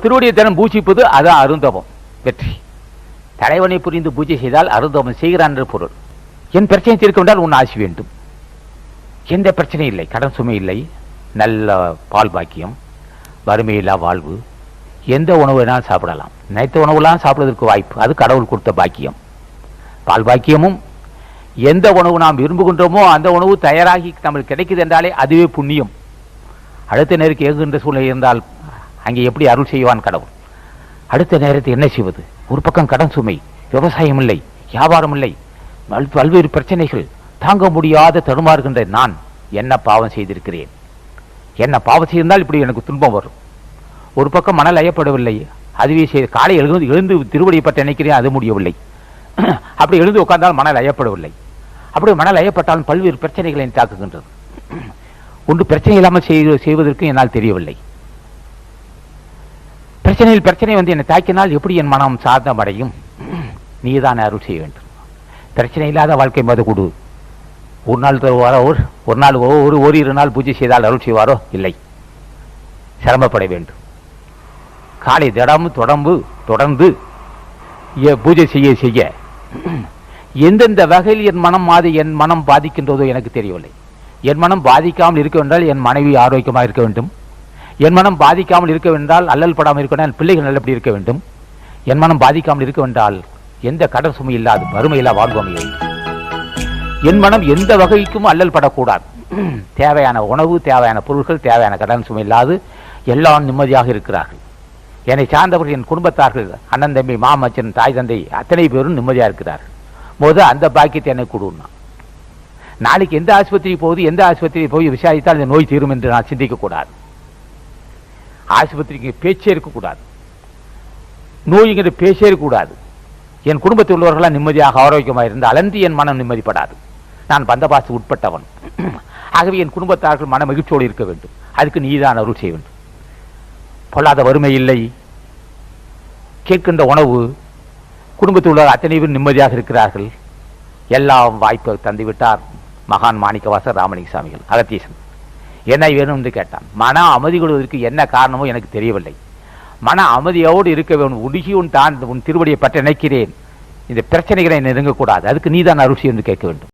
திருவடியை தினம் பூஜிப்பது அது அருந்தவம் வெற்றி. தலைவனை புரிந்து பூஜை செய்தால் அருந்தவம் செய்கிறான் என்று பொருள். என் பிரச்சனை தீர்க்க வேண்டால் உன் ஆசி வேண்டும். எந்த பிரச்சனையும் இல்லை, கடன் சுமை இல்லை, நல்ல பால் பாக்கியம், வறுமையில்லா வாழ்வு, எந்த உணவு வேணாலும் சாப்பிடலாம். நினைத்த உணவுலாம் சாப்பிடுவதற்கு வாய்ப்பு, அது கடவுள் கொடுத்த பாக்கியம். பால் பாக்கியமும் எந்த உணவு நாம் விரும்புகின்றோமோ அந்த உணவு தயாராகி நம்மளுக்கு கிடைக்குது என்றாலே அதுவே புண்ணியம். அடுத்த நேருக்கு இயங்குகின்ற சூழ்நிலை இருந்தால் அங்கே எப்படி அருள் செய்வான் கடவுள்? அடுத்த நேரத்தை என்ன செய்வது? ஒரு பக்கம் கடன் சுமை, விவசாயம் இல்லை, வியாபாரம் இல்லை, பல்வேறு பிரச்சனைகள், தாங்க முடியாத தடுமாறுகின்ற நான் என்ன பாவம் செய்திருக்கிறேன்? என்ன பாவம் செய்திருந்தால் இப்படி எனக்கு துன்பம் வரும். ஒரு பக்கம் மணல் ஐயப்படவில்லை, அதுவே காலை எழுந்து திருவடியை பற்றி நினைக்கிறேன், அது முடியவில்லை. அப்படி எழுந்து உட்கார்ந்தால் மணல் ஐயப்படவில்லை. அப்படி மணல் ஐயப்பட்டாலும் பல்வேறு பிரச்சனைகளை தாக்குகின்றது. ஒன்று பிரச்சனை இல்லாமல் செய்வதற்கு என்னால் தெரியவில்லை. பிரச்சனை வந்து என்னை தாக்கினால் எப்படி என் மனம் சார்ந்தம் அடையும்? நீதான் அருள் செய்ய வேண்டும். பிரச்சனை இல்லாத வாழ்க்கை மது கொடு. ஒரு நாள் தருவாரோ, ஒரு நாள் ஓரிரு நாள் பூஜை செய்தால் அருள் செய்வாரோ? இல்லை, சிரமப்பட வேண்டும். காலை தொடர்ந்து பூஜை செய்ய எந்தெந்த வகையில் என் மனம் பாதிக்கின்றதோ எனக்கு தெரியவில்லை. என் மனம் பாதிக்காமல் இருக்க வேண்டால் என் மனைவி ஆரோக்கியமாக இருக்க வேண்டும். என் மனம் பாதிக்காமல் இருக்க வேண்டால் அல்லல் படாமல் இருக்க வேண்டால் பிள்ளைகள் நல்லபடி இருக்க வேண்டும். என் மனம் பாதிக்காமல் இருக்க வேண்டால் எந்த கடன் சுமை இல்லாது வறுமையில்லா வாழ்வு அமைய வேண்டும். என் மனம் எந்த வகைக்கும் அல்லல் படக்கூடாது. தேவையான உணவு, தேவையான பொருட்கள், தேவையான கடன் சுமை இல்லாது எல்லாம் நிம்மதியாக இருக்கிறார்கள். என்னை சார்ந்தவர்கள், என் குடும்பத்தார்கள், அண்ணன் தம்பி, மாமச்சன், தாய் தந்தை அத்தனை பேரும் நிம்மதியாக இருக்கிறார்கள். போது அந்த பாக்கியத்தை என்னை கொடுன்னா, நாளைக்கு எந்த ஆஸ்பத்திரி போய் விசாரித்தால் இந்த நோய் தீரும் என்று நான் சிந்திக்கக்கூடாது. ஆஸ்பத்திரிக்கு பேச்சே இருக்கக்கூடாது, நோய்கிற பேச்சே இருக்கக்கூடாது. என் குடும்பத்தில் உள்ளவர்களால் நிம்மதியாக ஆரோக்கியமாக இருந்து அலன்றி என் மனம் நிம்மதிப்படாது. நான் பந்தபாசு உட்பட்டவன். ஆகவே என் குடும்பத்தார்கள் மன மகிழ்ச்சியோடு இருக்க வேண்டும். அதுக்கு நீதான் அருள் செய்ய வேண்டும். பொல்லாத வறுமை இல்லை, கேட்கின்ற உணவு, குடும்பத்தில் உள்ள அத்தனை பேர் நிம்மதியாக இருக்கிறார்கள். எல்லாம் வாய்ப்பை தந்துவிட்டார் மகான் மாணிக்கவாசர் ராமலிங்க சாமிகள். அகத்தீசன் என்ன வேணும் என்று கேட்டான். மன அமைதி கொள்வதற்கு என்ன காரணமோ எனக்கு தெரியவில்லை. மன அமைதியோடு இருக்க வேண்டும். உடுகி உன் திருவடியை பற்றி நினைக்கிறேன். இந்த பிரச்சனைகளை நெருங்கக்கூடாது. அதுக்கு நீதான் அருள் என்று கேட்க வேண்டும்.